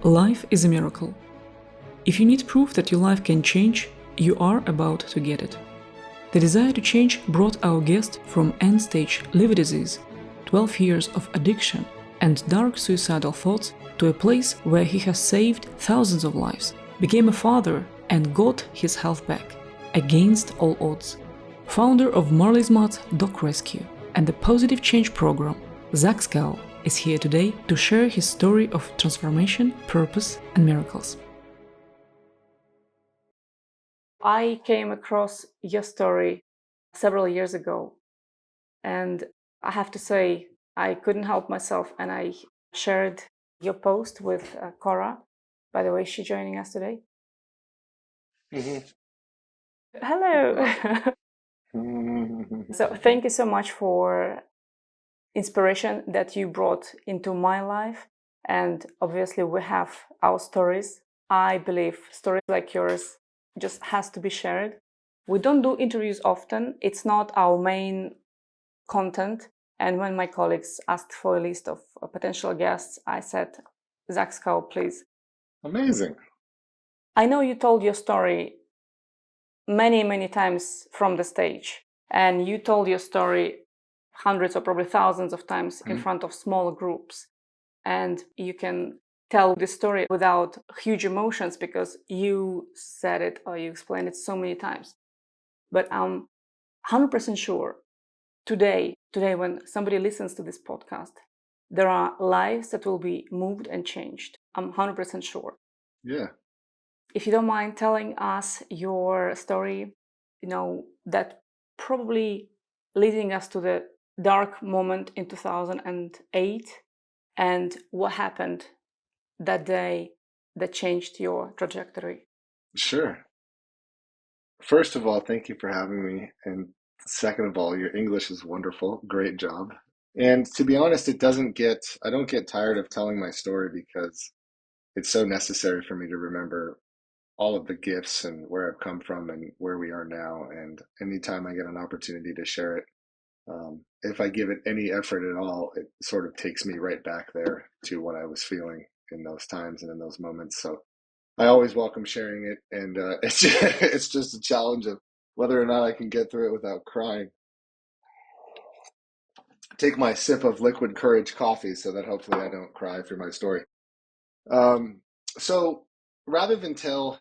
Life is a miracle. If you need proof that your life can change, you are about to get it. The desire to change brought our guest from end-stage liver disease, 12 years of addiction, and dark suicidal thoughts to a place where he has saved thousands of lives, became a father, and got his health back, against all odds. Founder of Marley's Mutts Dog Rescue and the Pawsitive Change Program, Zach Skow is here today to share his story of transformation, purpose, and miracles. I came across your story several years ago, and I have to say, I couldn't help myself, and I shared your post with Cora. By the way, she's joining us today. Hello. So thank you so much for inspiration that you brought into my life. And obviously we have our stories. I believe stories like yours just has to be shared. We don't do interviews often. It's not our main content. And when my colleagues asked for a list of potential guests, I said, Zach Skow, please. Amazing. I know you told your story many times from the stage, and you told your story hundreds or probably thousands of times in front of small groups, and you can tell the story without huge emotions because you said it or you explained it so many times. But I'm 100% sure today when somebody listens to this podcast, there are lives that will be moved and changed. I'm 100% sure. Yeah. If you don't mind telling us your story, that probably leading us to the dark moment in 2008 and what happened that day that changed your trajectory. Sure. First of all, thank you for having me. And second of all, your English is wonderful. Great job. And to be honest, I don't get tired of telling my story because it's so necessary for me to remember all of the gifts and where I've come from and where we are now. And anytime I get an opportunity to share it, if I give it any effort at all, it sort of takes me right back there to what I was feeling in those times and in those moments. So I always welcome sharing it, and it's just a challenge of whether or not I can get through it without crying. Take my sip of liquid courage coffee so that hopefully I don't cry through my story. Um, so rather than tell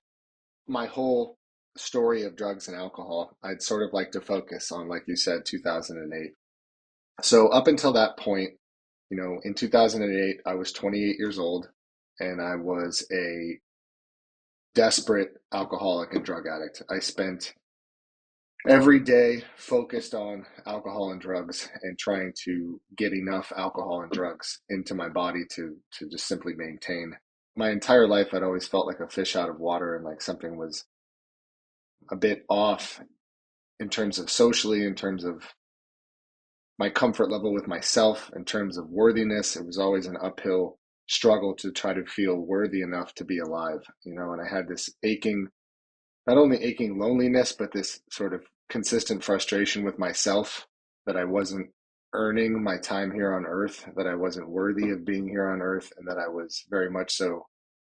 my whole story of drugs and alcohol, I'd sort of like to focus on, like you said, 2008. So up until that point, in 2008, I was 28 years old, and I was a desperate alcoholic and drug addict. I spent every day focused on alcohol and drugs and trying to get enough alcohol and drugs into my body to just simply maintain. My entire life, I'd always felt like a fish out of water and like something was a bit off in terms of socially, in terms of my comfort level with myself, in terms of worthiness. It was always an uphill struggle to try to feel worthy enough to be alive, and I had this not only aching loneliness, but this sort of consistent frustration with myself that I wasn't earning my time here on earth, that I wasn't worthy of being here on earth, and that I was very much so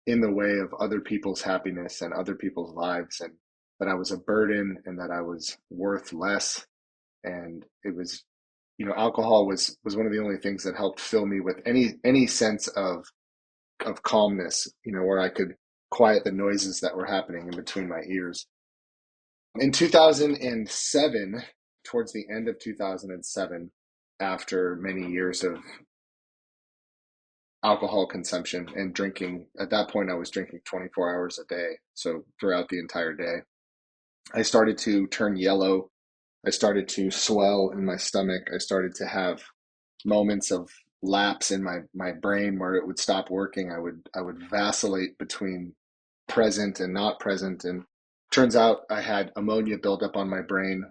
in the way of other people's happiness and other people's lives, and that I was a burden and that I was worth less. And it was, alcohol was one of the only things that helped fill me with any sense of calmness, where I could quiet the noises that were happening in between my ears. In 2007, towards the end of 2007, after many years of alcohol consumption and drinking, at that point I was drinking 24 hours a day, so throughout the entire day, I started to turn yellow. I started to swell in my stomach. I started to have moments of lapse in my brain where it would stop working. I would vacillate between present and not present, and turns out I had ammonia build up on my brain.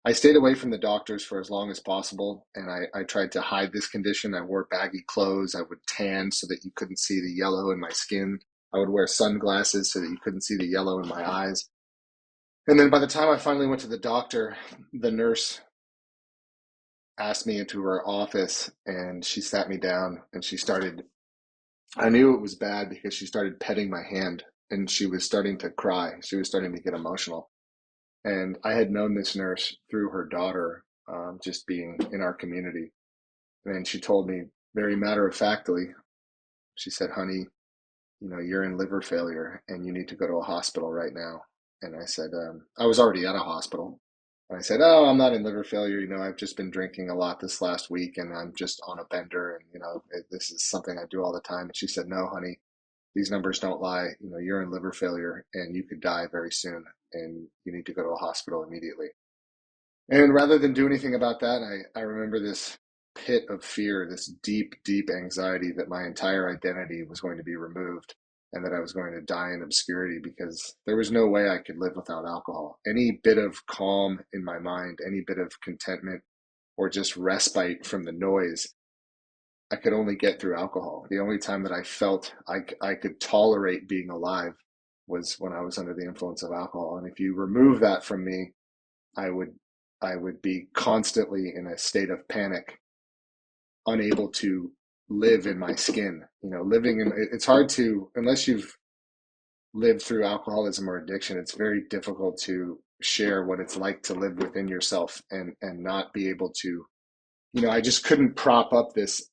I stayed away from the doctors for as long as possible, and I tried to hide this condition. I wore baggy clothes. I would tan so that you couldn't see the yellow in my skin. I would wear sunglasses so that you couldn't see the yellow in my eyes. And then by the time I finally went to the doctor, the nurse asked me into her office, and she sat me down and she started I knew it was bad because she started petting my hand and she was starting to cry. She was starting to get emotional. And I had known this nurse through her daughter, just being in our community. And she told me very matter of factly, she said, honey, you're in liver failure and you need to go to a hospital right now. And I said, I was already at a hospital. And I said, oh, I'm not in liver failure. I've just been drinking a lot this last week and I'm just on a bender. And, this is something I do all the time. And she said, no, honey, these numbers don't lie. You're in liver failure and you could die very soon and you need to go to a hospital immediately. And rather than do anything about that, I remember this pit of fear, this deep, deep anxiety that my entire identity was going to be removed and that I was going to die in obscurity because there was no way I could live without alcohol. Any bit of calm in my mind, any bit of contentment or just respite from the noise, I could only get through alcohol. The only time that I felt I could tolerate being alive was when I was under the influence of alcohol. And if you remove that from me, I would I would be constantly in a state of panic, unable to live in my skin. Living in it's hard to, unless you've lived through alcoholism or addiction, it's very difficult to share what it's like to live within yourself and not be able to, I just couldn't prop up this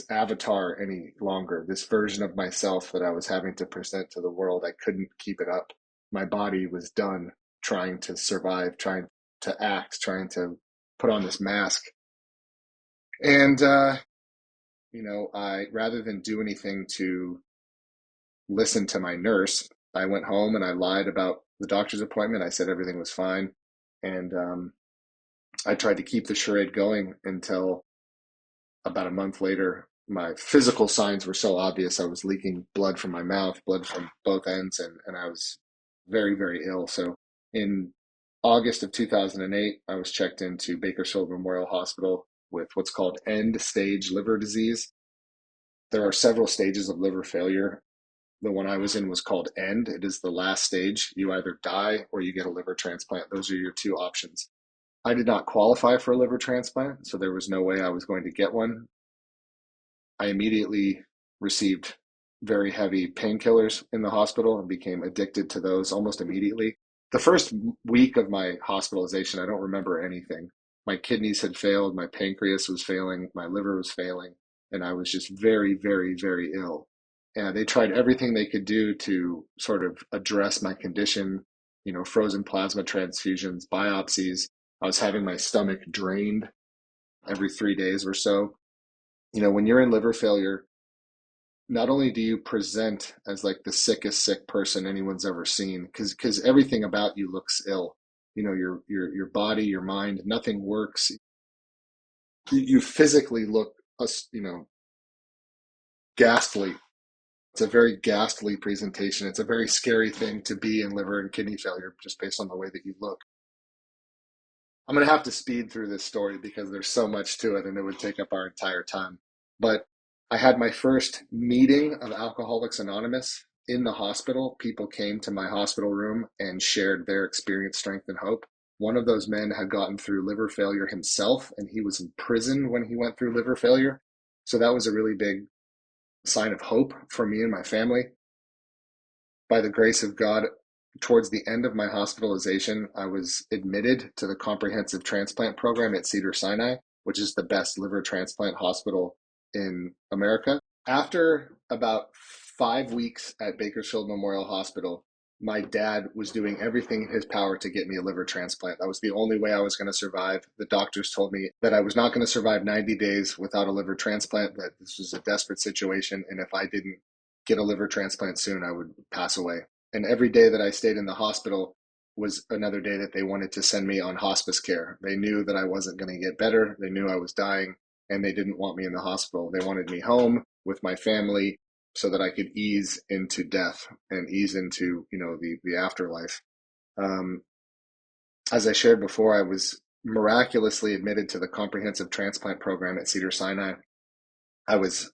avatar any longer, this version of myself that I was having to present to the world. I couldn't keep it up. My body was done trying to survive, trying to act, trying to put on this mask. And, I, rather than do anything to listen to my nurse, I went home and I lied about the doctor's appointment. I said everything was fine. And I tried to keep the charade going until about a month later, my physical signs were so obvious. I was leaking blood from my mouth, blood from both ends, and I was very, very ill. So in August of 2008, I was checked into Bakersfield Memorial Hospital with what's called end stage liver disease. There are several stages of liver failure. The one I was in was called end. It is the last stage. You either die or you get a liver transplant. Those are your two options. I did not qualify for a liver transplant, so there was no way I was going to get one. I immediately received very heavy painkillers in the hospital and became addicted to those almost immediately. The first week of my hospitalization, I don't remember anything. My kidneys had failed, my pancreas was failing, my liver was failing, and I was just very, very, very ill. And they tried everything they could do to sort of address my condition, frozen plasma transfusions, biopsies. I was having my stomach drained every 3 days or so. When you're in liver failure, not only do you present as like the sickest sick person anyone's ever seen, because everything about you looks ill. Your body, your mind, nothing works. You physically look, ghastly. It's a very ghastly presentation. It's a very scary thing to be in liver and kidney failure just based on the way that you look. I'm going to have to speed through this story because there's so much to it and it would take up our entire time. But I had my first meeting of Alcoholics Anonymous in the hospital. People came to my hospital room and shared their experience, strength, and hope. One of those men had gotten through liver failure himself, and he was in prison when he went through liver failure. So that was a really big sign of hope for me and my family. By the grace of God, towards the end of my hospitalization, I was admitted to the comprehensive transplant program at Cedars-Sinai, which is the best liver transplant hospital in America. After about 5 weeks at Bakersfield Memorial Hospital, my dad was doing everything in his power to get me a liver transplant. That was the only way I was going to survive. The doctors told me that I was not going to survive 90 days without a liver transplant, that this was a desperate situation, and if I didn't get a liver transplant soon, I would pass away. And every day that I stayed in the hospital was another day that they wanted to send me on hospice care. They knew that I wasn't going to get better. They knew I was dying, and they didn't want me in the hospital. They wanted me home with my family so that I could ease into death and ease into, the afterlife. Um, as I shared before, I was miraculously admitted to the comprehensive transplant program at Cedars-Sinai. I was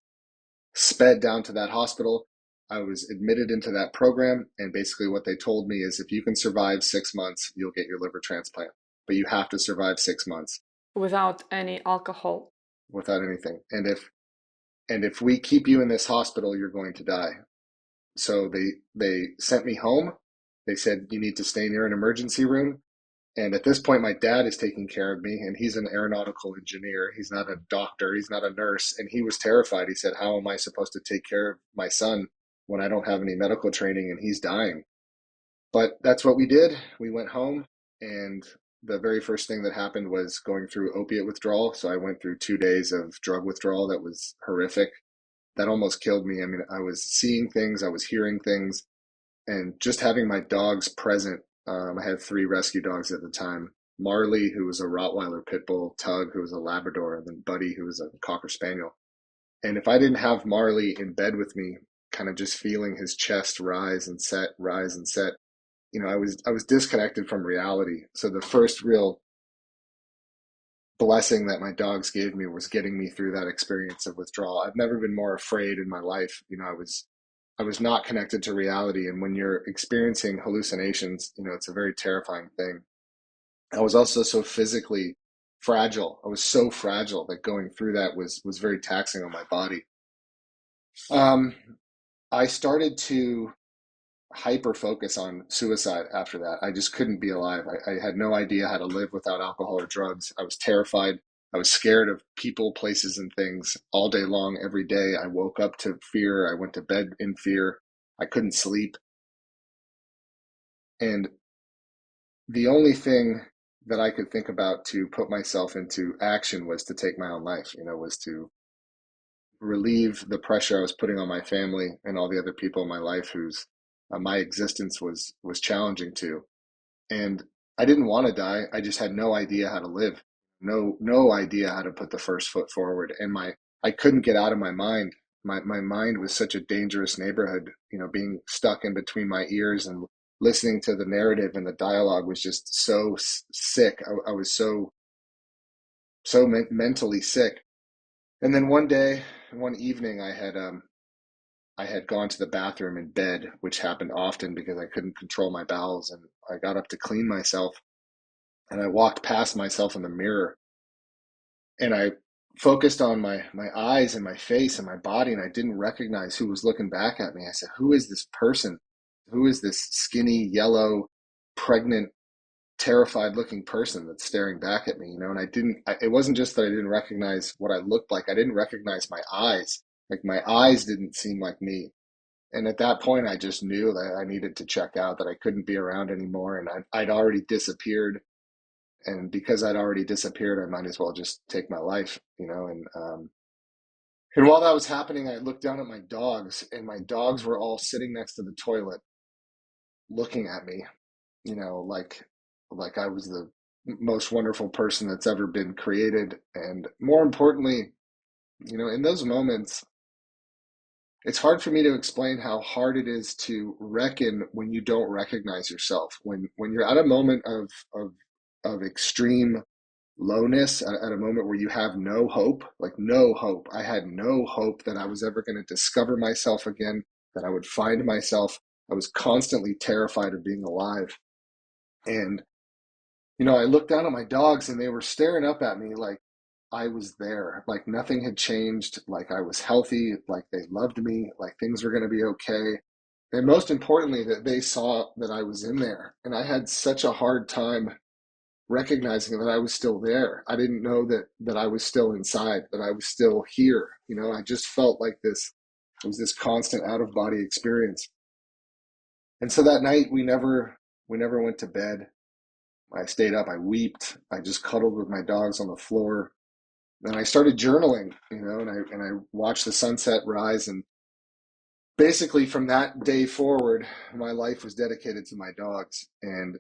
sped down to that hospital. I was admitted into that program, and basically what they told me is if you can survive 6 months, you'll get your liver transplant. But you have to survive 6 months without any alcohol. without anything. And if And if we keep you in this hospital, you're going to die. So they sent me home. They said, you need to stay near an emergency room. And at this point, my dad is taking care of me, and he's an aeronautical engineer. He's not a doctor, he's not a nurse. And he was terrified. He said, how am I supposed to take care of my son when I don't have any medical training and he's dying? But that's what we did. We went home, and the very first thing that happened was going through opiate withdrawal. So I went through 2 days of drug withdrawal that was horrific. That almost killed me. I mean, I was seeing things, I was hearing things, and just having my dogs present. I had 3 rescue dogs at the time. Marley, who was a Rottweiler pit bull, Tug, who was a Labrador, and then Buddy, who was a Cocker Spaniel. And if I didn't have Marley in bed with me, kind of just feeling his chest rise and set, I was disconnected from reality. So the first real blessing that my dogs gave me was getting me through that experience of withdrawal. I've never been more afraid in my life. I was not connected to reality. And when you're experiencing hallucinations, it's a very terrifying thing. I was also so physically fragile. I was so fragile that going through that was very taxing on my body. Um, I started to hyper focus on suicide after that. I just couldn't be alive. I had no idea how to live without alcohol or drugs. I was terrified. I was scared of people, places, and things all day long, every day. I woke up to fear. I went to bed in fear. I couldn't sleep. And the only thing that I could think about to put myself into action was to take my own life, was to relieve the pressure I was putting on my family and all the other people in my life whose my existence was challenging to. And I didn't want to die. I just had no idea how to live. No idea how to put the first foot forward. And I couldn't get out of my mind. My mind was such a dangerous neighborhood, being stuck in between my ears and listening to the narrative, and the dialogue was just so sick. I was so mentally sick. And then one evening, I had gone to the bathroom in bed, which happened often because I couldn't control my bowels, and I got up to clean myself, and I walked past myself in the mirror, and I focused on my eyes and my face and my body, and I didn't recognize who was looking back at me. I said, who is this person? Who is this skinny, yellow, pregnant, terrified looking person that's staring back at me? And it wasn't just that I didn't recognize what I looked like. I didn't recognize my eyes. Like, my eyes didn't seem like me. And at that point, I just knew that I needed to check out, that I couldn't be around anymore. And I'd already disappeared. And because I'd already disappeared, I might as well just take my life. And while that was happening, I looked down at my dogs, and my dogs were all sitting next to the toilet looking at me, like I was the most wonderful person that's ever been created. And more importantly, in those moments, it's hard for me to explain how hard it is to reckon when you don't recognize yourself. When you're at a moment of extreme lowness, at a moment where you have no hope, like no hope. I had no hope that I was ever going to discover myself again, that I would find myself. I was constantly terrified of being alive. And I looked down at my dogs, and they were staring up at me like I was there, like nothing had changed, like I was healthy, like they loved me, like things were going to be okay. And most importantly, that they saw that I was in there. And I had such a hard time recognizing that I was still there. I didn't know that I was still inside, that I was still here. I just felt like it was this constant out of body experience. And so that night we never went to bed. I stayed up, I wept, I just cuddled with my dogs on the floor. Then I started journaling, and I watched the sunset rise. And basically from that day forward, my life was dedicated to my dogs. And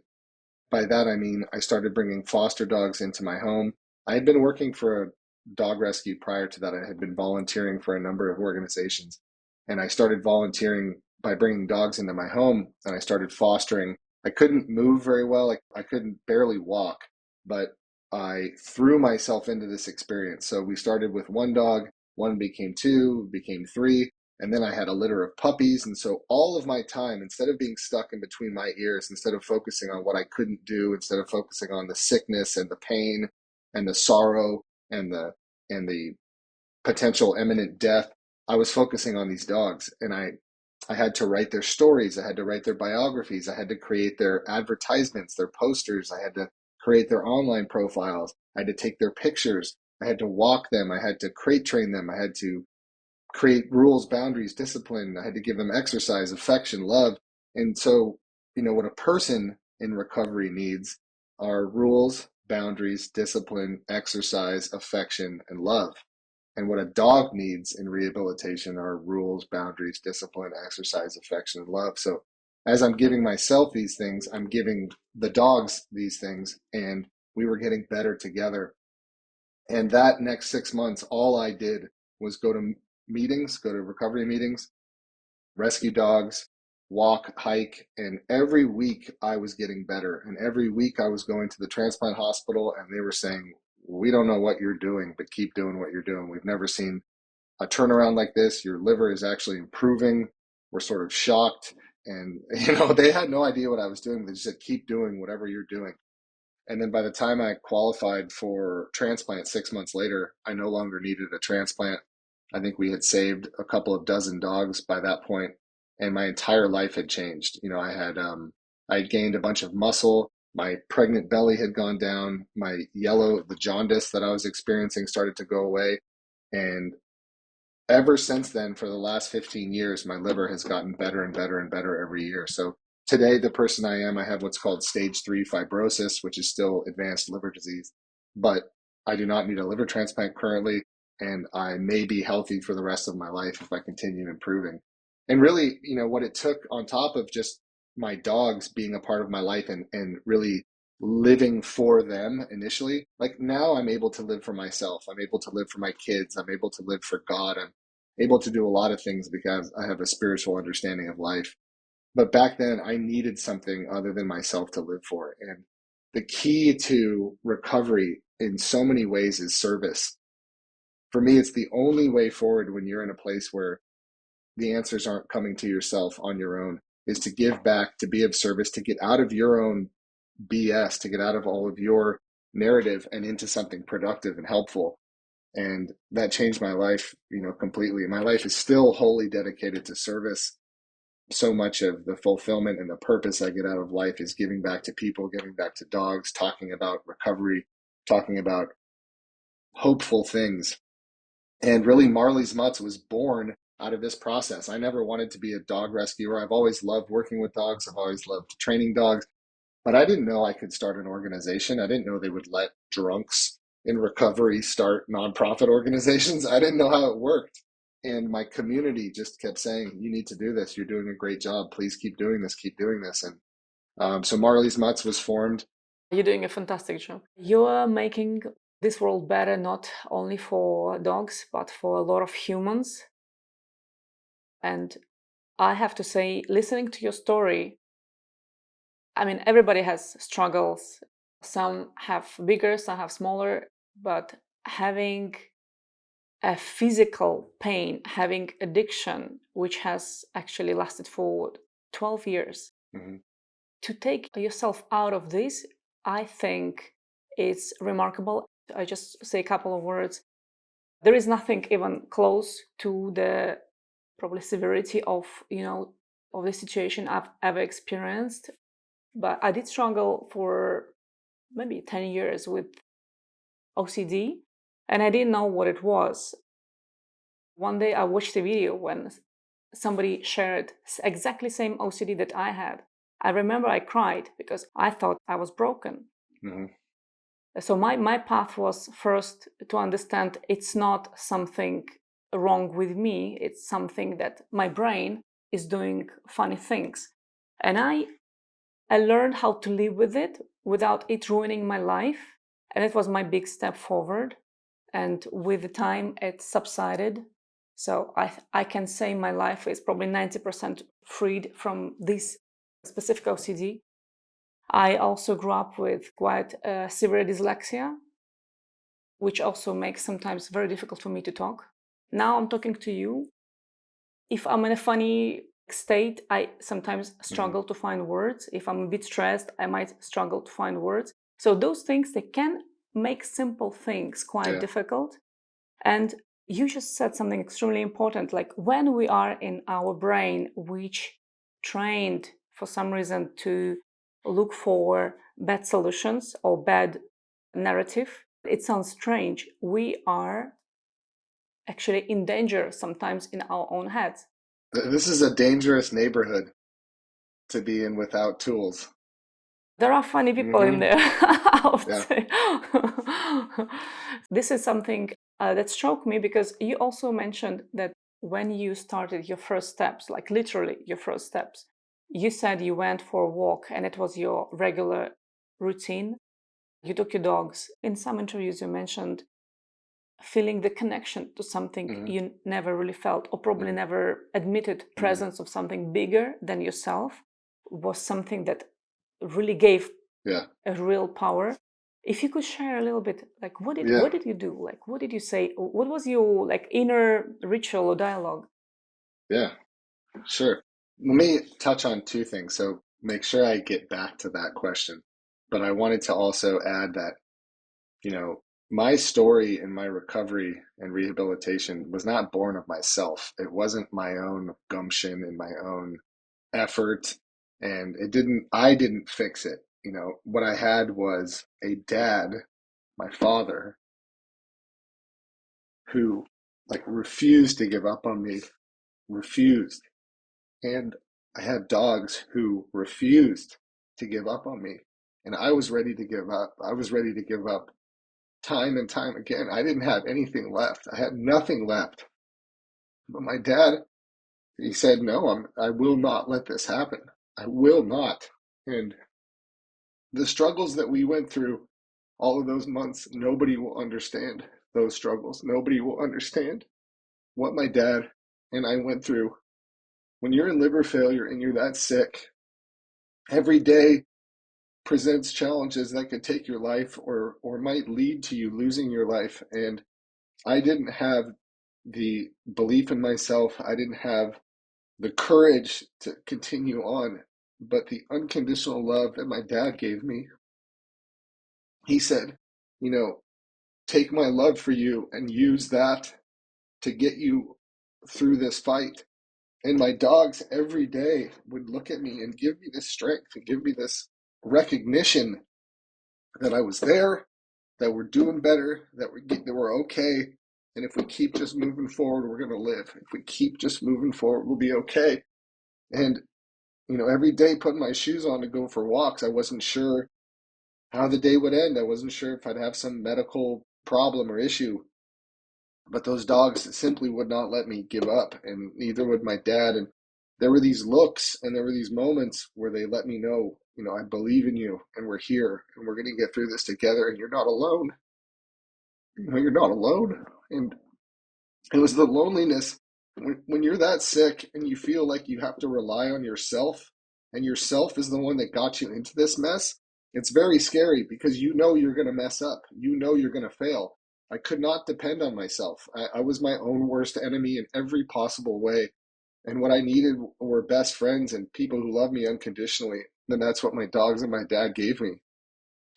by that, I mean, I started bringing foster dogs into my home. I had been working for a dog rescue prior to that. I had been volunteering for a number of organizations. And I started volunteering by bringing dogs into my home, and I started fostering. I couldn't move very well. I couldn't barely walk, but I threw myself into this experience. So we started with one dog, one became two, became three, and then I had a litter of puppies. And so all of my time, instead of being stuck in between my ears, instead of focusing on what I couldn't do, instead of focusing on the sickness and the pain and the sorrow and the potential imminent death, I was focusing on these dogs, and I had to write their stories. I had to write their biographies. I had to create their advertisements, their posters. I had to create their online profiles. I had to take their pictures. I had to walk them. I had to crate train them. I had to create rules, boundaries, discipline. I had to give them exercise, affection, love. And so, what a person in recovery needs are rules, boundaries, discipline, exercise, affection, and love. And what a dog needs in rehabilitation are rules, boundaries, discipline, exercise, affection, and love. So as I'm giving myself these things, I'm giving the dogs these things, and we were getting better together. And that next 6 months, all I did was go to meetings, go to recovery meetings, rescue dogs, walk, hike, and every week I was getting better. And every week I was going to the transplant hospital, and they were saying, we don't know what you're doing, but keep doing what you're doing. We've never seen a turnaround like this. Your liver is actually improving. We're sort of shocked. And, they had no idea what I was doing. They just said, keep doing whatever you're doing. And then by the time I qualified for transplant 6 months later, I no longer needed a transplant. I think we had saved a couple of dozen dogs by that point, and my entire life had changed. I had gained a bunch of muscle. My pregnant belly had gone down. The jaundice that I was experiencing started to go away. And ever since then, for the last 15 years, my liver has gotten better and better and better every year. So today, the person I am, I have what's called stage 3 fibrosis, which is still advanced liver disease, but I do not need a liver transplant currently, and I may be healthy for the rest of my life if I continue improving. And really, what it took on top of just my dogs being a part of my life and really living for them initially, like now I'm able to live for myself. I'm able to live for my kids. I'm able to live for God. I'm able to do a lot of things because I have a spiritual understanding of life. But back then, I needed something other than myself to live for. And the key to recovery in so many ways is service. For me, it's the only way forward when you're in a place where the answers aren't coming to yourself on your own, is to give back, to be of service, to get out of your own BS, to get out of all of your narrative and into something productive and helpful. And that changed my life, completely. My life is still wholly dedicated to service. So much of the fulfillment and the purpose I get out of life is giving back to people, giving back to dogs, talking about recovery, talking about hopeful things. And really, Marley's Mutts was born out of this process. I never wanted to be a dog rescuer. I've always loved working with dogs. I've always loved training dogs. But I didn't know I could start an organization. I didn't know they would let drunks in recovery start nonprofit organizations. I didn't know how it worked. And my community just kept saying, you need to do this. You're doing a great job. Please keep doing this. Keep doing this. And so Marley's Mutts was formed. You're doing a fantastic job. You're making this world better, not only for dogs, but for a lot of humans. And I have to say, listening to your story, I mean, everybody has struggles. Some have bigger, some have smaller, but having a physical pain, having addiction, which has actually lasted for 12 years, to take yourself out of this, I think it's remarkable. I just say a couple of words. There is nothing even close to the probably severity of, of the situation I've ever experienced. But I did struggle for maybe 10 years with OCD, and I didn't know what it was. One day I watched a video when somebody shared exactly same OCD that I had. I remember I cried because I thought I was broken. So my path was first to understand it's not something wrong with me, it's something that my brain is doing funny things. And I learned how to live with it without it ruining my life. And it was my big step forward. And with the time, it subsided. So I can say my life is probably 90% freed from this specific OCD. I also grew up with quite severe dyslexia, which also makes sometimes very difficult for me to talk. Now I'm talking to you. If I'm in a funny state, I sometimes struggle to find words. If I'm a bit stressed, I might struggle to find words. So those things, they can make simple things quite difficult. And You just said something extremely important. Like when we are in our brain, which trained for some reason to look for bad solutions or bad narrative, it sounds strange. We are actually in danger sometimes in our own heads. This is a dangerous neighborhood to be in without tools. There are funny people in Hmm. there, I would Yeah. say. This is something that struck me because you also mentioned that when you started your first steps, like literally your first steps, you said you went for a walk and it was your regular routine. You took your dogs. In some interviews, you mentioned feeling the connection to something Hmm. you never really felt or probably Hmm. never admitted. Hmm. Presence of something bigger than yourself was something that really gave Yeah. a real power. If you could share a little bit, like Yeah. what did you do? Like what did you say? What was your like inner ritual or dialogue? Yeah. Sure. Let me touch on two things. So make sure I get back to that question. But I wanted to also add that, you know, my story in my recovery and rehabilitation was not born of myself. It wasn't my own gumption and my own effort. And I didn't fix it. What I had was a dad, my father, who like refused to give up on me, refused. And I had dogs who refused to give up on me. And I was ready to give up. I was ready to give up time and time again. I didn't have anything left. I had nothing left. But my dad, he said, "No, I will not let this happen. I will not." And the struggles that we went through all of those months, nobody will understand those struggles. Nobody will understand what my dad and I went through. When you're in liver failure and you're that sick, every day presents challenges that could take your life or might lead to you losing your life. And I didn't have the belief in myself. I didn't have the courage to continue on. But the unconditional love that my dad gave me, he said, you know, take my love for you and use that to get you through this fight. And my dogs every day would look at me and give me this strength and give me this recognition that I was there, that we're doing better, that we're okay. And if we keep just moving forward, we're going to live. If we keep just moving forward, we'll be okay. And, every day putting my shoes on to go for walks, I wasn't sure how the day would end. I wasn't sure if I'd have some medical problem or issue. But those dogs simply would not let me give up, and neither would my dad. And there were these looks and there were these moments where they let me know, I believe in you and we're here and we're going to get through this together and you're not alone. You're not alone. And it was the loneliness when you're that sick and you feel like you have to rely on yourself, and yourself is the one that got you into this mess. It's very scary because you're going to mess up. You're going to fail. I could not depend on myself. I was my own worst enemy in every possible way. And what I needed were best friends and people who love me unconditionally. And that's what my dogs and my dad gave me.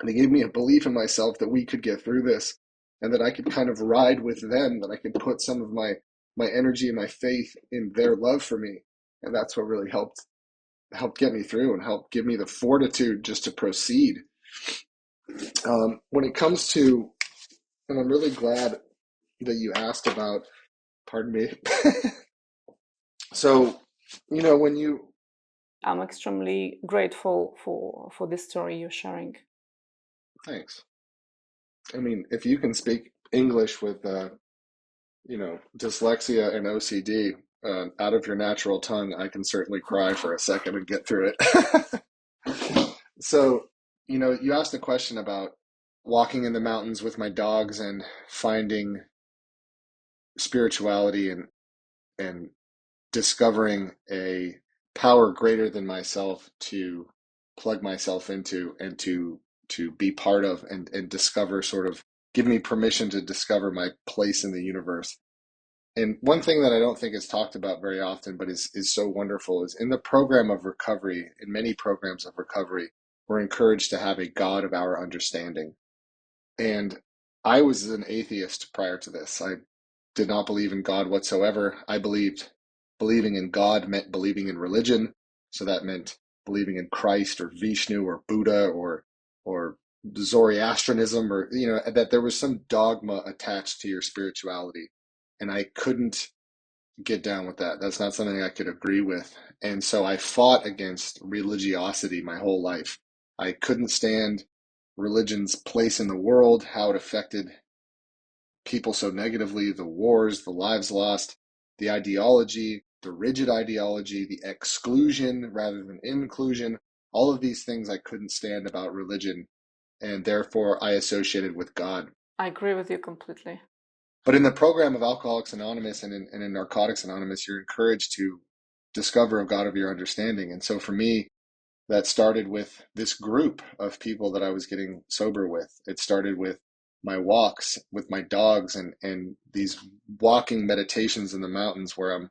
And they gave me a belief in myself that we could get through this and that I could kind of ride with them, that I could put some of my energy and my faith in their love for me. And that's what really helped get me through and helped give me the fortitude just to proceed. When it comes to, and I'm really glad that you asked about, pardon me. So, when you, I'm extremely grateful for this story you're sharing. thanks. I mean, if you can speak English with dyslexia and OCD out of your natural tongue, I can certainly cry for a second and get through it. So, you asked a question about walking in the mountains with my dogs and finding spirituality and discovering a power greater than myself to plug myself into and to be part of and discover, sort of give me permission to discover my place in the universe. And one thing that I don't think is talked about very often, but is so wonderful, is in the program of recovery, in many programs of recovery, we're encouraged to have a God of our understanding. And I was an atheist prior to this. I did not believe in God whatsoever. I believed believing in God meant believing in religion. So that meant believing in Christ or Vishnu or Buddha or Zoroastrianism, or that there was some dogma attached to your spirituality. And I couldn't get down with that. That's not something I could agree with. And so I fought against religiosity my whole life. I couldn't stand religion's place in the world, how it affected people so negatively, the wars, the lives lost, the ideology, the rigid ideology, the exclusion rather than inclusion. All of these things I couldn't stand about religion, and therefore I associated with God. I agree with you completely. But in the program of Alcoholics Anonymous and in Narcotics Anonymous, you're encouraged to discover a God of your understanding. And so for me, that started with this group of people that I was getting sober with. It started with my walks with my dogs and these walking meditations in the mountains where I'm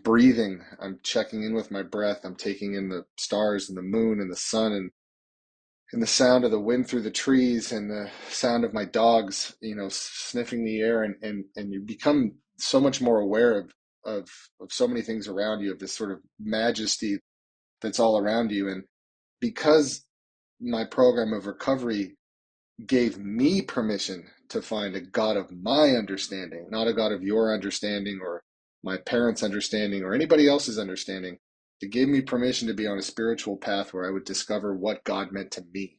breathing, I'm checking in with my breath, I'm taking in the stars and the moon and the sun and the sound of the wind through the trees and the sound of my dogs, sniffing the air, and you become so much more aware of so many things around you, of this sort of majesty that's all around you. And because my program of recovery gave me permission to find a God of my understanding, not a God of your understanding or my parents' understanding or anybody else's understanding, it gave me permission to be on a spiritual path where I would discover what God meant to me.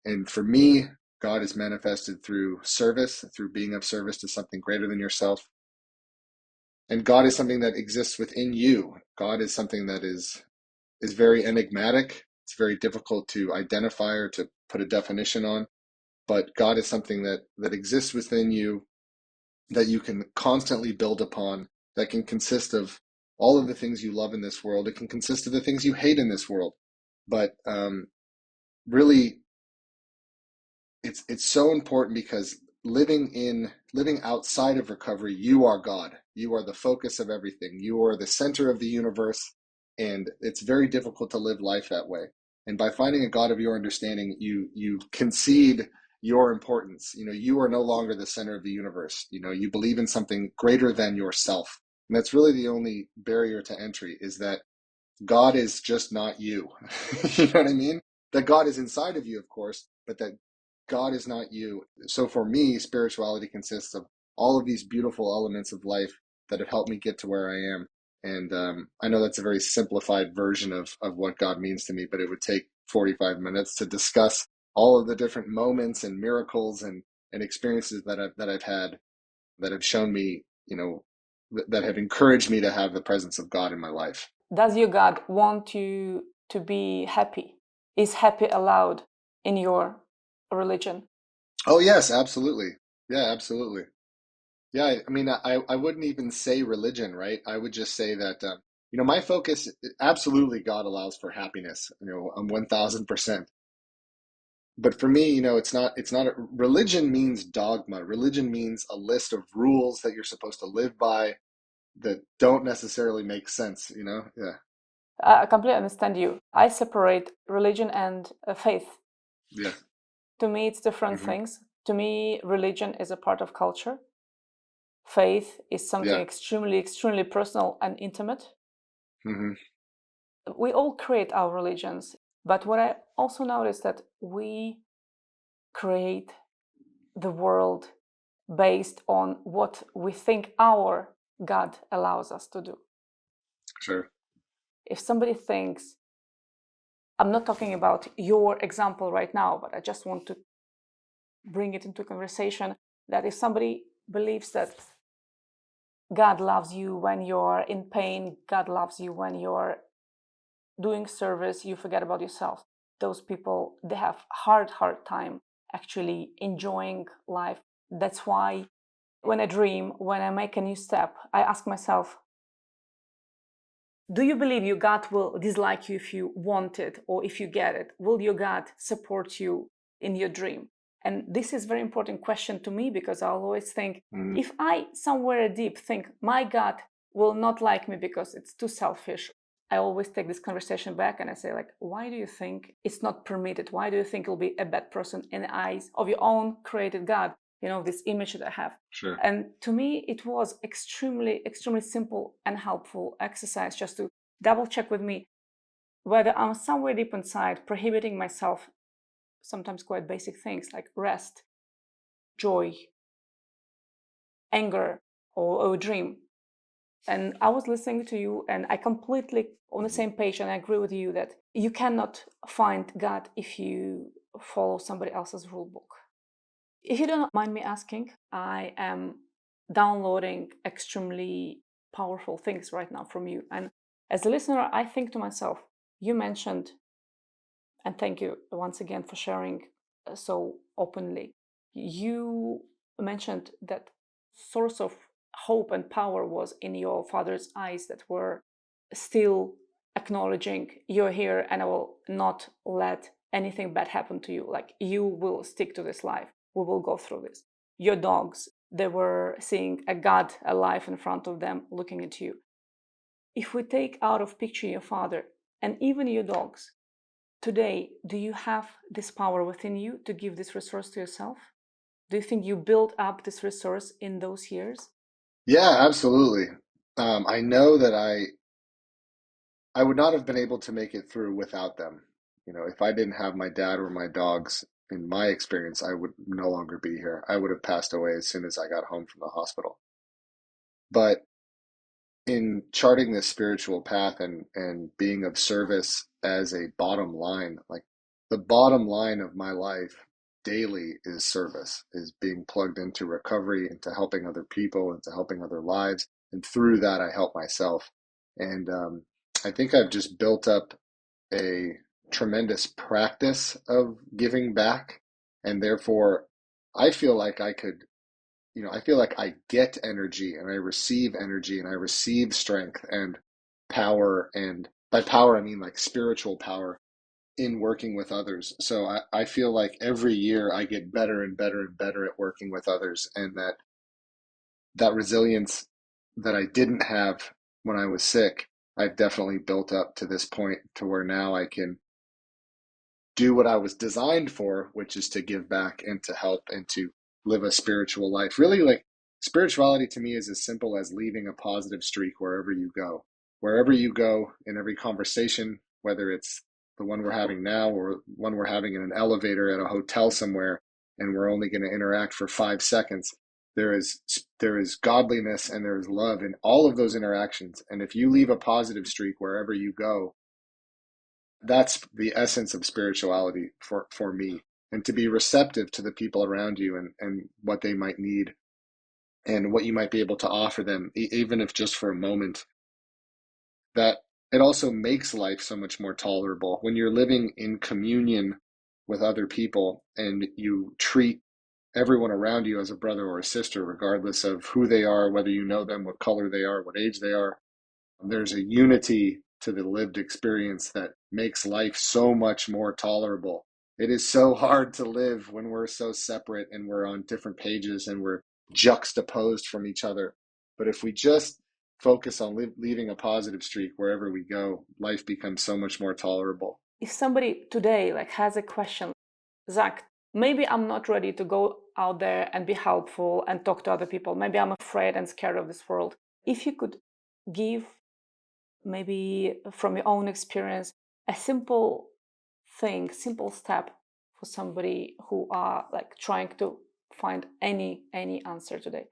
And for me, God is manifested through service, through being of service to something greater than yourself. And God is something that exists within you. God is something that is very enigmatic. It's very difficult to identify or to put a definition on. But God is something that exists within you, that you can constantly build upon, that can consist of all of the things you love in this world. It can consist of the things you hate in this world. But really, it's so important, because living outside of recovery, you are God. You are the focus of everything. You are the center of the universe, and it's very difficult to live life that way. And by finding a God of your understanding, you concede your importance. You are no longer the center of the universe. You believe in something greater than yourself. And that's really the only barrier to entry, is that God is just not you. You know what I mean? That God is inside of you, of course, but that God is not you. So for me, spirituality consists of all of these beautiful elements of life that have helped me get to where I am. And I know that's a very simplified version of what God means to me, but it would take 45 minutes to discuss all of the different moments and miracles and experiences that I've had, that have shown me, that have encouraged me to have the presence of God in my life. Does your God want you to be happy? Is happy allowed in your religion? Oh, yes, absolutely. Yeah, absolutely. Yeah, I mean, I wouldn't even say religion, right? I would just say that, my focus, absolutely, God allows for happiness, 1000%. But for me, religion means dogma. Religion means a list of rules that you're supposed to live by that don't necessarily make sense. Yeah. I completely understand you. I separate religion and faith. Yeah. To me, it's different Hmm. things. To me, religion is a part of culture. Faith is something Yeah. extremely, extremely personal and intimate. Hmm. We all create our religions, but what I also notice that we create the world based on what we think our God allows us to do. Sure. If somebody thinks, I'm not talking about your example right now, but I just want to bring it into conversation, that if somebody believes that God loves you when you're in pain, God loves you when you're doing service, you forget about yourself. Those people, they have hard time actually enjoying life. That's why when I dream, when I make a new step, I ask myself, do you believe your God will dislike you if you want it or if you get it? Will your God support you in your dream? And this is a very important question to me, because I always think, Hmm. if I somewhere deep think my God will not like me because it's too selfish, I always take this conversation back and I say, like, why do you think it's not permitted? Why do you think you'll be a bad person in the eyes of your own created God? this image that I have. Sure. And to me, it was extremely, extremely simple and helpful exercise just to double check with me whether I'm somewhere deep inside prohibiting myself sometimes quite basic things like rest, joy, anger, or a dream. And I was listening to you, and I completely on the same page, and I agree with you that you cannot find God if you follow somebody else's rule book. If you don't mind me asking, I am downloading extremely powerful things right now from you. And as a listener, I think to myself, you mentioned, and thank you once again for sharing so openly, you mentioned that source of hope and power was in your father's eyes that were still acknowledging you're here and I will not let anything bad happen to you. Like, you will stick to this life. We will go through this. Your dogs, they were seeing a God alive in front of them looking at you. If we take out of picture your father and even your dogs, today, do you have this power within you to give this resource to yourself? Do you think you built up this resource in those years? Yeah, absolutely. I know that I would not have been able to make it through without them. If I didn't have my dad or my dogs, in my experience, I would no longer be here. I would have passed away as soon as I got home from the hospital. But in charting this spiritual path and being of service as a bottom line, like the bottom line of my life daily is service, is being plugged into recovery, into helping other people, into helping other lives. And through that, I help myself. And I think I've just built up a tremendous practice of giving back. And therefore, I feel like I feel like I get energy and I receive energy and I receive strength and power. And by power, I mean like spiritual power in working with others. So I feel like every year I get better and better and better at working with others. And that resilience that I didn't have when I was sick, I've definitely built up to this point to where now I can do what I was designed for, which is to give back and to help and to live a spiritual life. Really, like spirituality to me is as simple as leaving a positive streak wherever you go. Wherever you go in every conversation, whether it's the one we're having now or one we're having in an elevator at a hotel somewhere, and we're only going to interact for 5 seconds, there is godliness and there is love in all of those interactions. And if you leave a positive streak wherever you go, that's the essence of spirituality for me, and to be receptive to the people around you and what they might need and what you might be able to offer them, even if just for a moment. That it also makes life so much more tolerable when you're living in communion with other people and you treat everyone around you as a brother or a sister, regardless of who they are, whether you know them, what color they are, what age they are. There's a unity to the lived experience that makes life so much more tolerable. It is so hard to live when we're so separate and we're on different pages and we're juxtaposed from each other. But if we just focus on leaving a positive streak wherever we go, life becomes so much more tolerable. If somebody today has a question, Zach, maybe I'm not ready to go out there and be helpful and talk to other people. Maybe I'm afraid and scared of this world. If you could give, maybe from your own experience, a simple thing, simple step for somebody who are trying to find any answer today.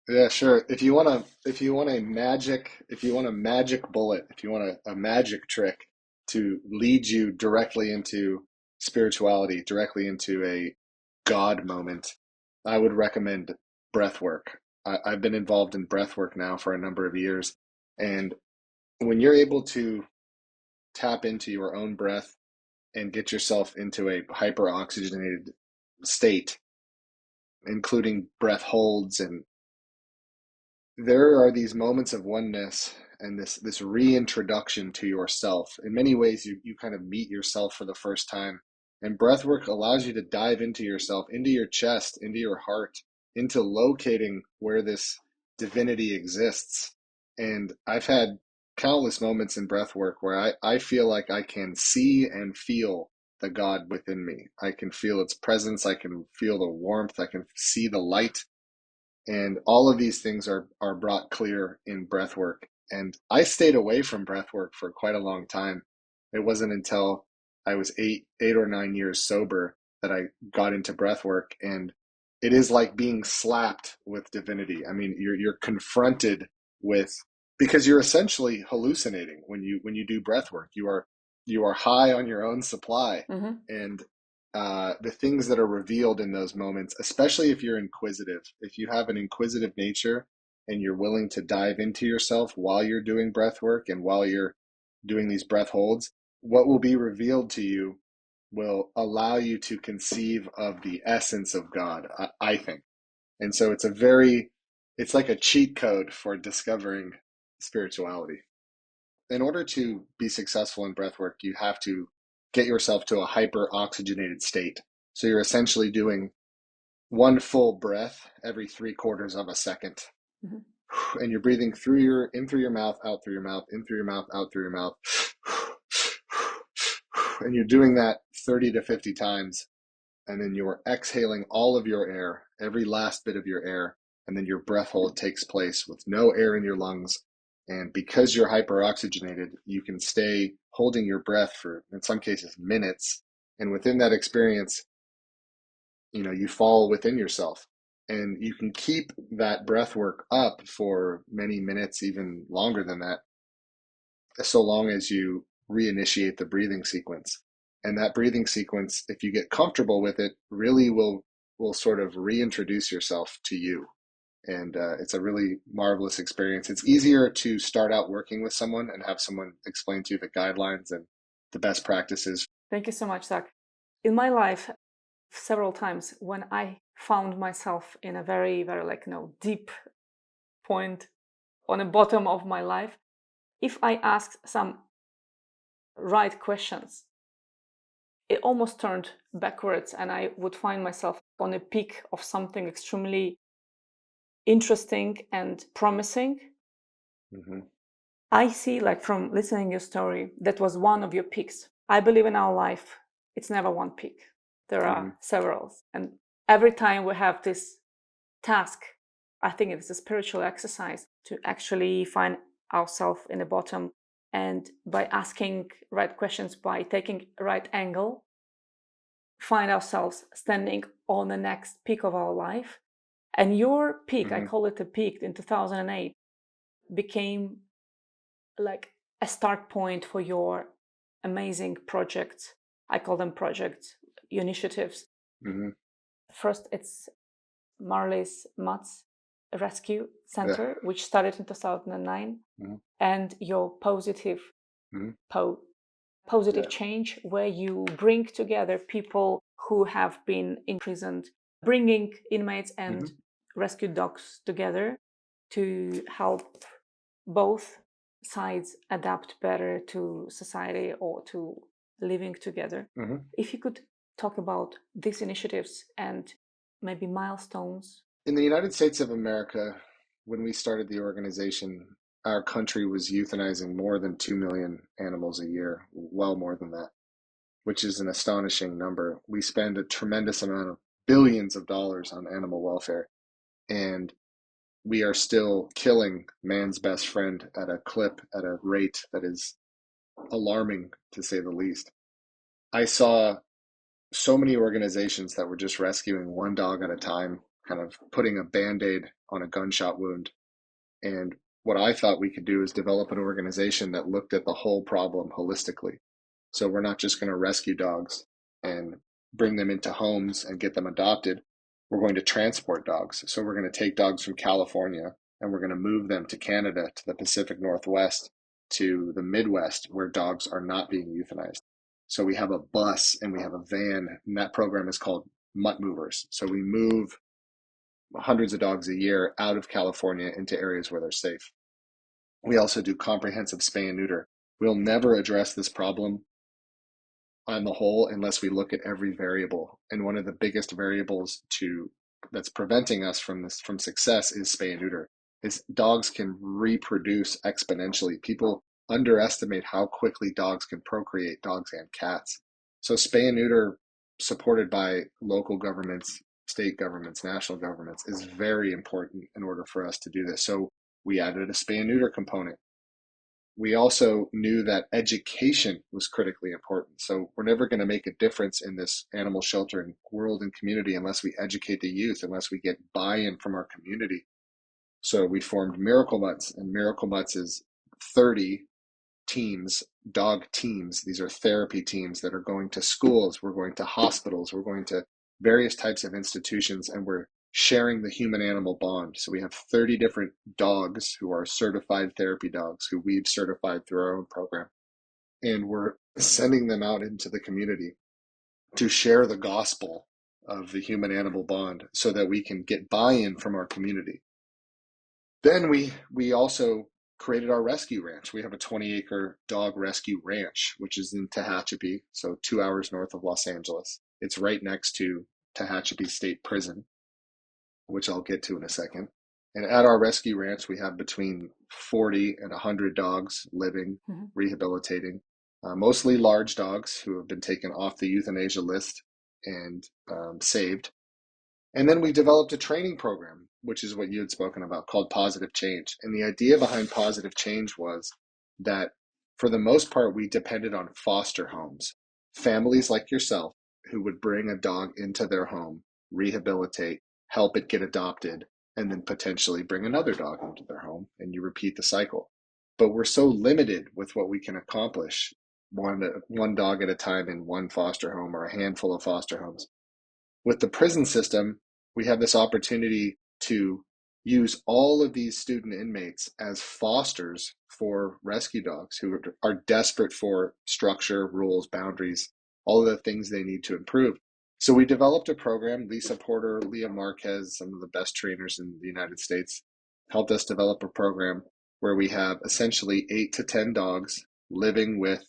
Yeah, sure. If you want a magic bullet, if you want a magic trick to lead you directly into spirituality, directly into a God moment, I would recommend breath work. I've been involved in breath work now for a number of years. And when you're able to tap into your own breath and get yourself into a hyper oxygenated state, including breath holds, and there are these moments of oneness and this reintroduction to yourself. In many ways, you kind of meet yourself for the first time. And breathwork allows you to dive into yourself, into your chest, into your heart, into locating where this divinity exists. And I've had countless moments in breathwork where I feel like I can see and feel the God within me. I can feel its presence. I can feel the warmth. I can see the light. And all of these things are brought clear in breath work. And I stayed away from breath work for quite a long time. It wasn't until I was 8 or 9 years sober that I got into breath work. And it is like being slapped with divinity. I mean, you're confronted with, because you're essentially hallucinating when you do breath work. You are high on your own supply. Mm-hmm. And the things that are revealed in those moments, especially if you're inquisitive, if you have an inquisitive nature and you're willing to dive into yourself while you're doing breath work and while you're doing these breath holds, what will be revealed to you will allow you to conceive of the essence of God, I think. And so it's like a cheat code for discovering spirituality. In order to be successful in breath work, you have to get yourself to a hyper oxygenated state. So you're essentially doing one full breath every 3/4 of a second. Mm-hmm. And you're breathing in through your mouth, out through your mouth, in through your mouth, out through your mouth. And you're doing that 30 to 50 times. And then you're exhaling all of your air, every last bit of your air. And then your breath hold takes place with no air in your lungs. And because you're hyperoxygenated, you can stay holding your breath for, in some cases, minutes. And within that experience, you fall within yourself. And you can keep that breath work up for many minutes, even longer than that, so long as you reinitiate the breathing sequence. And that breathing sequence, if you get comfortable with it, really will sort of reintroduce yourself to you. And it's a really marvelous experience. It's easier to start out working with someone and have someone explain to you the guidelines and the best practices. Thank you so much, Zach. In my life, several times when I found myself in a very, very deep point on the bottom of my life, if I asked some right questions, it almost turned backwards and I would find myself on a peak of something extremely interesting and promising. Mm-hmm. I see, from listening your story, that was one of your peaks. I believe in our life, it's never one peak. There are several. And every time we have this task, I think it's a spiritual exercise to actually find ourselves in the bottom. And by asking right questions, by taking right angle, find ourselves standing on the next peak of our life. And your peak, I call it a peak, in 2008, became like a start point for your amazing projects. I call them projects, initiatives. Mm-hmm. First, it's Marley's Mutts Rescue Center, which started in 2009, and your Pawsitive change, where you bring together people who have been imprisoned, bringing inmates and rescue dogs together to help both sides adapt better to society or to living together. If you could talk about these initiatives and maybe milestones. In the United States of America, when we started the organization, our country was euthanizing more than 2 million animals a year, well more than that, which is an astonishing number. We spend a tremendous amount of billions of dollars on animal welfare, and we are still killing man's best friend at a clip, at a rate that is alarming, to say the least. I saw so many organizations that were just rescuing one dog at a time, kind of putting a Band-Aid on a gunshot wound. And what I thought we could do is develop an organization that looked at the whole problem holistically. So we're not just going to rescue dogs and bring them into homes and get them adopted. We're going to transport dogs. So we're going to take dogs from California and we're going to move them to Canada, to the Pacific Northwest, to the Midwest, where dogs are not being euthanized. So we have a bus and we have a van, and that program is called Mutt Movers. So we move hundreds of dogs a year out of California into areas where they're safe. We also do comprehensive spay and neuter. We'll never address this problem on the whole unless we look at every variable. And one of the biggest variables that's preventing us from success is spay and neuter. Is dogs can reproduce exponentially. People underestimate how quickly dogs can procreate, dogs and cats. So spay and neuter supported by local governments, state governments, national governments is very important in order for us to do this. So we added a spay and neuter component. We also knew that education was critically important. So we're never going to make a difference in this animal sheltering world and community unless we educate the youth, unless we get buy-in from our community. So we formed Miracle Mutts, and Miracle Mutts is 30 teams, dog teams. These are therapy teams that are going to schools, we're going to hospitals, we're going to various types of institutions, and we're sharing the human animal bond. So we have 30 different dogs who are certified therapy dogs who we've certified through our own program. And we're sending them out into the community to share the gospel of the human animal bond so that we can get buy-in from our community. Then we also created our rescue ranch. We have a 20-acre dog rescue ranch, which is in Tehachapi, so 2 hours north of Los Angeles. It's right next to Tehachapi State Prison, which I'll get to in a second. And at our rescue ranch, we have between 40 and 100 dogs living, rehabilitating, mostly large dogs who have been taken off the euthanasia list and saved. And then we developed a training program, which is what you had spoken about, called Pawsitive Change. And the idea behind Pawsitive Change was that for the most part, we depended on foster homes, families like yourself who would bring a dog into their home, rehabilitate, help it get adopted, and then potentially bring another dog into their home, and you repeat the cycle. But we're so limited with what we can accomplish one dog at a time in one foster home or a handful of foster homes. With the prison system, we have this opportunity to use all of these student inmates as fosters for rescue dogs who are desperate for structure, rules, boundaries, all of the things they need to improve. So we developed a program. Lisa Porter, Leah Marquez, some of the best trainers in the United States, helped us develop a program where we have essentially 8 to 10 dogs living with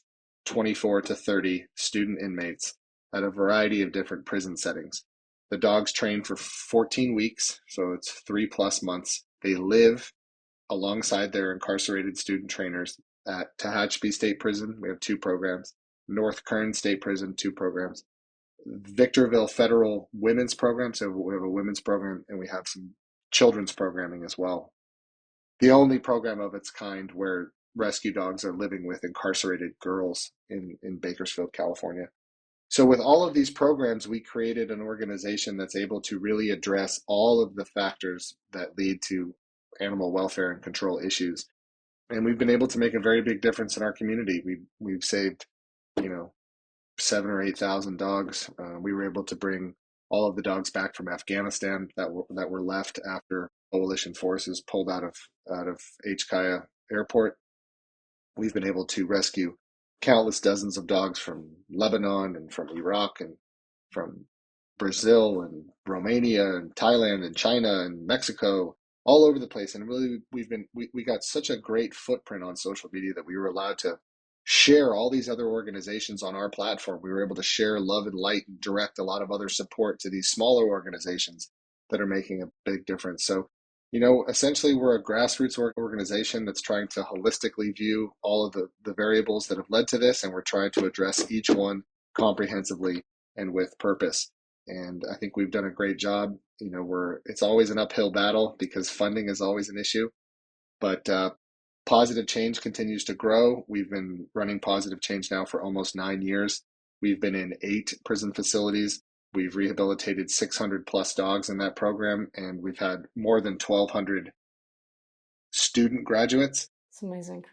24 to 30 student inmates at a variety of different prison settings. The dogs train for 14 weeks, so it's 3+ months. They live alongside their incarcerated student trainers at Tehachapi State Prison. We have 2 programs. North Kern State Prison, 2 programs. Victorville Federal Women's Program, so we have a women's program, and we have some children's programming as well. The only program of its kind where rescue dogs are living with incarcerated girls in Bakersfield, California. So with all of these programs, we created an organization that's able to really address all of the factors that lead to animal welfare and control issues. And we've been able to make a very big difference in our community. We've saved, 7 or 8 thousand dogs. We were able to bring all of the dogs back from Afghanistan that were left after coalition forces pulled out of HKIA airport. We've been able to rescue countless dozens of dogs from Lebanon and from Iraq and from Brazil and Romania and Thailand and China and Mexico, all over the place. And really, we got such a great footprint on social media that we were allowed to share all these other organizations on our platform. We were able to share love and light and direct a lot of other support to these smaller organizations that are making a big difference. So essentially we're a grassroots organization that's trying to holistically view all of the variables that have led to this, and we're trying to address each one comprehensively and with purpose. And I think we've done a great job. It's always an uphill battle because funding is always an issue, but Pawsitive Change continues to grow. We've been running Pawsitive Change now for almost 9 years. We've been in 8 prison facilities. We've rehabilitated 600+ dogs in that program, and we've had more than 1,200 student graduates. It's amazing.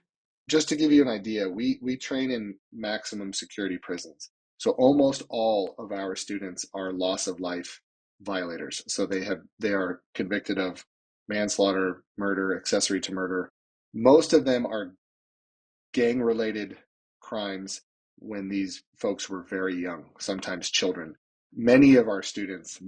Just to give you an idea, we train in maximum security prisons. So almost all of our students are loss of life violators. So they are convicted of manslaughter, murder, accessory to murder. Most of them are gang-related crimes when these folks were very young, sometimes children. Many of our students,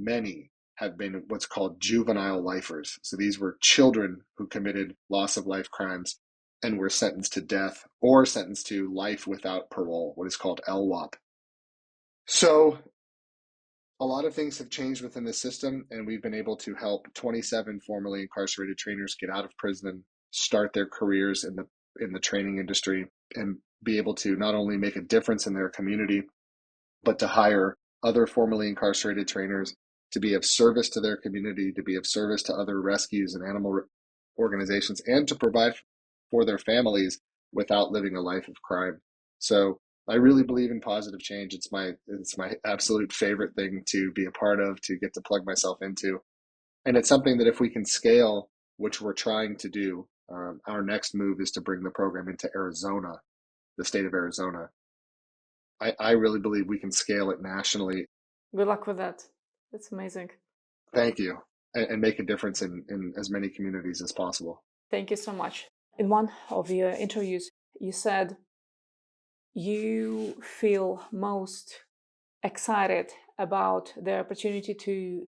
have been what's called juvenile lifers. So these were children who committed loss of life crimes and were sentenced to death or sentenced to life without parole, what is called LWOP. So a lot of things have changed within the system, and we've been able to help 27 formerly incarcerated trainers get out of prison, start their careers in the training industry, and be able to not only make a difference in their community, but to hire other formerly incarcerated trainers to be of service to their community, to be of service to other rescues and animal organizations, and to provide for their families without living a life of crime. So I really believe in positive change. It's my absolute favorite thing to be a part of, to get to plug myself into. And it's something that if we can scale, which we're trying to do, our next move is to bring the program into Arizona, the state of Arizona. I really believe we can scale it nationally. Good luck with that. That's amazing. Thank you. And make a difference in as many communities as possible. Thank you so much. In one of your interviews, you said you feel most excited about the opportunity to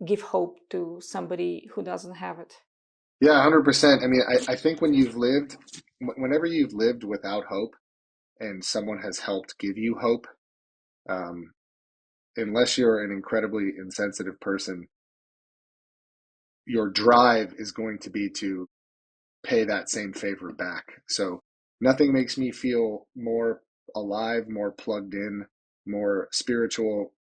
give hope to somebody who doesn't have it. Yeah, 100%. I mean, I think whenever you've lived without hope and someone has helped give you hope, um, unless you're an incredibly insensitive person, your drive is going to be to pay that same favor back. So nothing makes me feel more alive, more plugged in, more spiritual,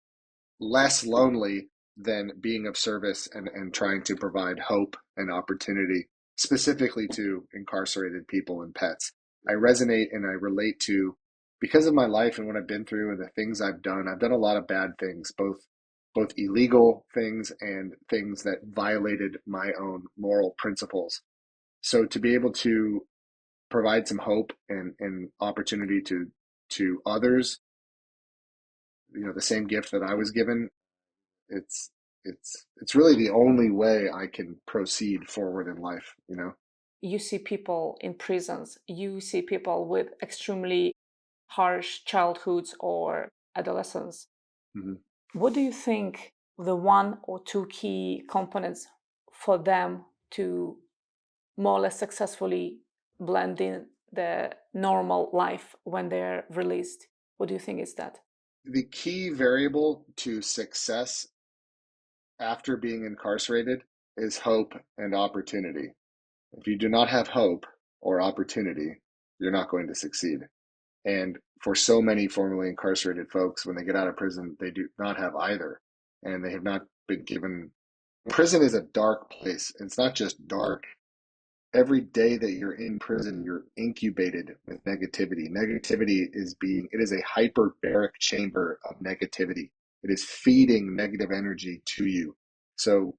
less lonely than being of service and trying to provide hope and opportunity, specifically to incarcerated people and pets. I resonate and I relate to, because of my life and what I've been through and the things I've done. I've done a lot of bad things, both illegal things and things that violated my own moral principles. So to be able to provide some hope and opportunity to others, the same gift that I was given, it's it's really the only way I can proceed forward in life. You see people in prisons, you see people with extremely harsh childhoods or adolescence. Hmm. What do you think the one or two key components for them to more or less successfully blend in the normal life when they're released? What do you think is that? The key variable to success after being incarcerated is hope and opportunity. If you do not have hope or opportunity, you're not going to succeed. And for so many formerly incarcerated folks, when they get out of prison, they do not have either. And they have not been given. Prison is a dark place. It's not just dark. Every day that you're in prison, you're incubated with negativity. It is a hyperbaric chamber of negativity. It is feeding negative energy to you. So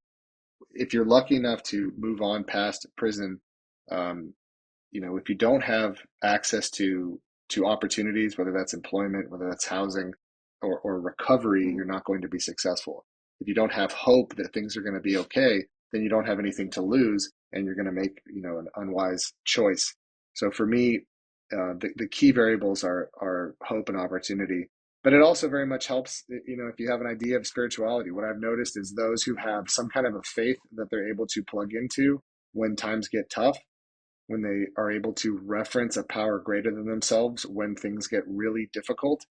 if you're lucky enough to move on past prison, um, if you don't have access to opportunities, whether that's employment, whether that's housing or recovery, you're not going to be successful. If you don't have hope that things are going to be okay, then you don't have anything to lose, and you're going to make an unwise choice. So for me, the key variables are hope and opportunity. But it also very much helps, if you have an idea of spirituality. What I've noticed is those who have some kind of a faith that they're able to plug into when times get tough, when they are able to reference a power greater than themselves when things get really difficult,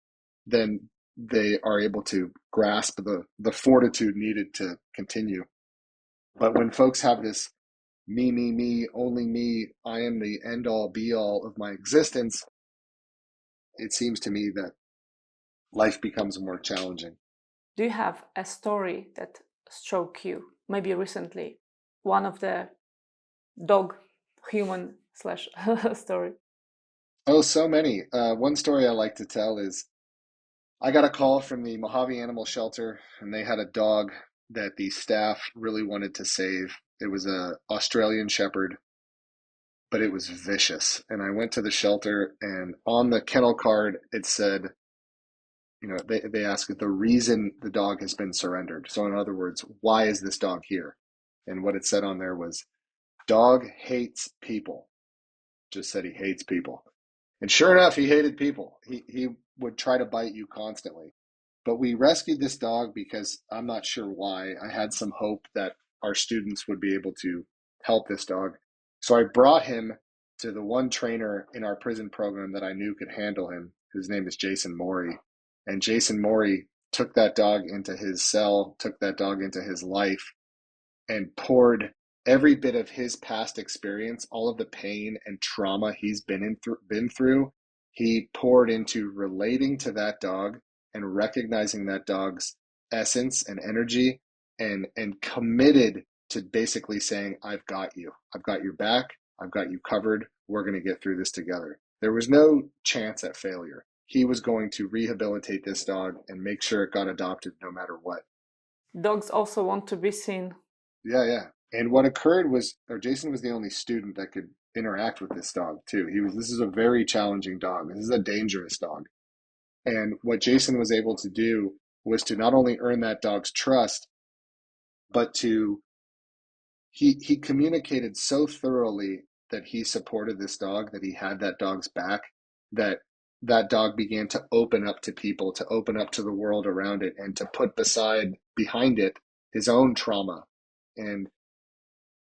then they are able to grasp the fortitude needed to continue. But when folks have this me, only me, I am the end all be all of my existence, it seems to me that life becomes more challenging. Do you have a story that struck you, maybe recently? One of the dog human slash story. Oh, so many. One story I like to tell is I got a call from the Mojave Animal Shelter, and they had a dog that the staff really wanted to save. It was a Australian Shepherd, but it was vicious. And I went to the shelter, and on the kennel card, it said, they asked the reason the dog has been surrendered. So, in other words, why is this dog here? And what it said on there was, dog hates people. Just said he hates people. And sure enough, he hated people. He would try to bite you constantly. But we rescued this dog because I'm not sure why. I had some hope that our students would be able to help this dog. So I brought him to the one trainer in our prison program that I knew could handle him. His name is Jason Morey. And Jason Morey took that dog into his cell, took that dog into his life, and poured every bit of his past experience, all of the pain and trauma he's been through, he poured into relating to that dog and recognizing that dog's essence and energy, and committed to basically saying, I've got you. I've got your back. I've got you covered. We're going to get through this together. There was no chance at failure. He was going to rehabilitate this dog and make sure it got adopted no matter what. Dogs also want to be seen. Yeah, yeah. And what occurred was, or Jason was the only student that could interact with this dog too. This is a very challenging dog. This is a dangerous dog. And what Jason was able to do was to not only earn that dog's trust, but to he communicated so thoroughly that he supported this dog, that he had that dog's back, that that dog began to open up to people, to open up to the world around it, and to put behind it his own trauma. And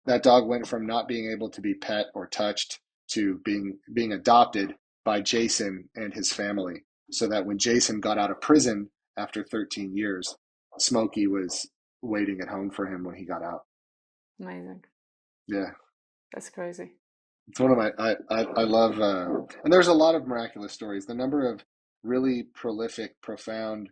that dog went from not being able to be pet or touched to being adopted by Jason and his family. So that when Jason got out of prison after 13 years, Smokey was waiting at home for him when he got out. Amazing. Yeah. That's crazy. It's one of my I love and there's a lot of miraculous stories. The number of really prolific, profound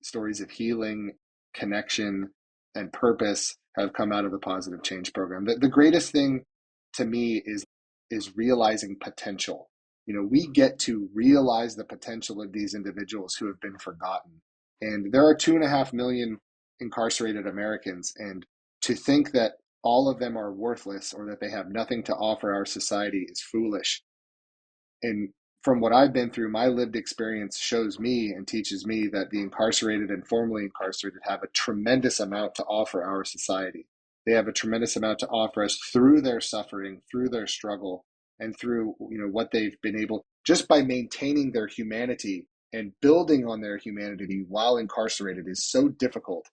stories of healing, connection, and purpose have come out of the positive change program. The greatest thing to me is realizing potential. You know, we get to realize the potential of these individuals who have been forgotten. And there are 2.5 million incarcerated Americans, and to think that all of them are worthless or that they have nothing to offer our society is foolish. And from what I've been through, my lived experience shows me and teaches me that the incarcerated and formerly incarcerated have a tremendous amount to offer our society. They have a tremendous amount to offer us through their suffering, through their struggle, and through, you know, what they've been able, just by maintaining their humanity and building on their humanity while incarcerated is so difficult.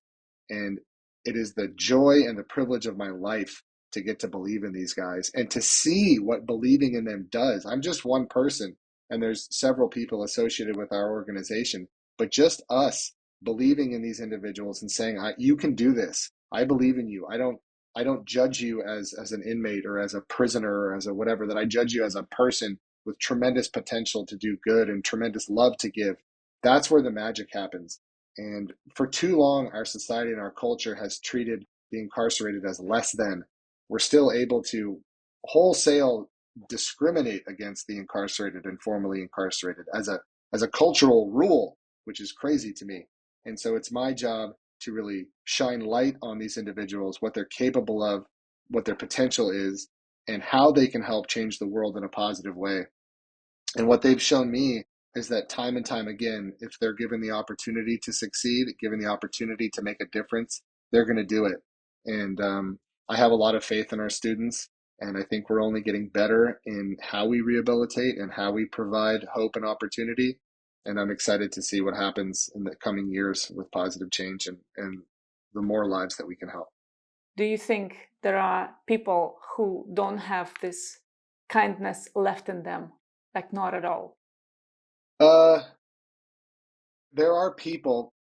And it is the joy and the privilege of my life to get to believe in these guys and to see what believing in them does. I'm just one person, and there's several people associated with our organization, but just us believing in these individuals and saying, you can do this. I believe in you. I don't judge you as an inmate or as a prisoner or as a whatever, that I judge you as a person with tremendous potential to do good and tremendous love to give. That's where the magic happens. And for too long, our society and our culture has treated the incarcerated as less than. We're still able to wholesale discriminate against the incarcerated and formerly incarcerated as a cultural rule, which is crazy to me. And so it's my job to really shine light on these individuals, what they're capable of, what their potential is, and how they can help change the world in a positive way. And what they've shown me is that time and time again, if they're given the opportunity to succeed, given the opportunity to make a difference, they're going to do it. And I have a lot of faith in our students, and I think we're only getting better in how we rehabilitate and how we provide hope and opportunity. And I'm excited to see what happens in the coming years with positive change and the more lives that we can help. Do you think there are people who don't have this kindness left in them? Like, not at all? Uh, there are people.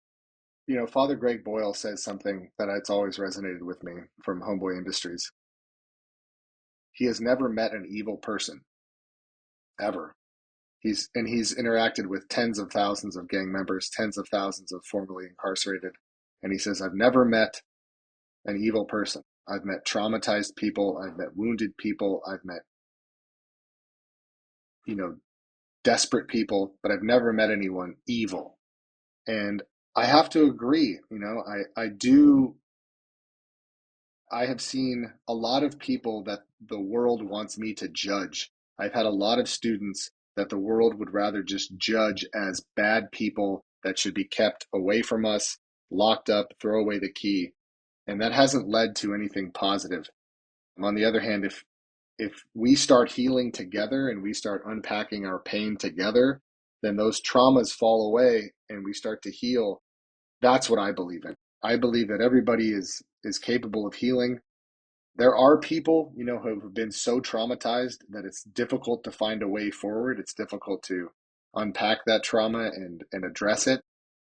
You know, Father Greg Boyle says something that it's always resonated with me from Homeboy Industries. He has never met an evil person, ever. He's interacted with tens of thousands of gang members, tens of thousands of formerly incarcerated. And he says, I've never met an evil person. I've met traumatized people, I've met wounded people, I've met, you know, desperate people, but I've never met anyone evil. And I have to agree, you know, I have seen a lot of people that the world wants me to judge. I've had a lot of students that the world would rather just judge as bad people that should be kept away from us, locked up, throw away the key. And that hasn't led to anything positive. On the other hand, if we start healing together and we start unpacking our pain together, then those traumas fall away and we start to heal. That's what I believe in. I believe that everybody is capable of healing. There are people, you know, who have been so traumatized that it's difficult to find a way forward. It's difficult to unpack that trauma and address it.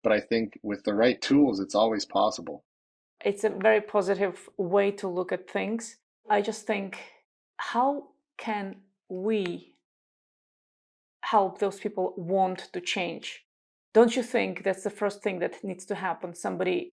But I think with the right tools, it's always possible. It's a very positive way to look at things. I just think, how can we help those people want to change? Don't you think that's the first thing that needs to happen? Somebody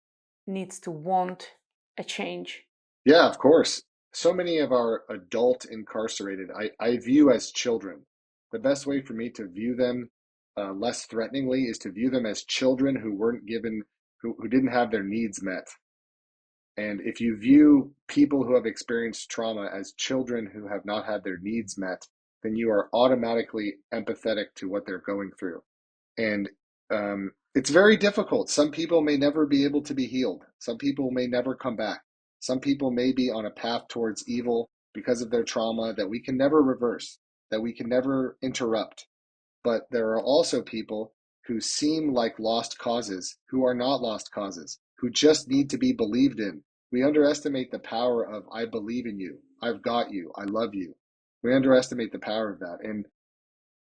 needs to want a change. Yeah, of course. So many of our adult incarcerated, I view as children. The best way for me to view them less threateningly is to view them as children who weren't given, who didn't have their needs met. And if you view people who have experienced trauma as children who have not had their needs met, then you are automatically empathetic to what they're going through. And it's very difficult. Some people may never be able to be healed. Some people may never come back. Some people may be on a path towards evil because of their trauma that we can never reverse, that we can never interrupt. But there are also people who seem like lost causes, who are not lost causes, who just need to be believed in. We underestimate the power of I believe in you, I've got you, I love you. We underestimate the power of that. And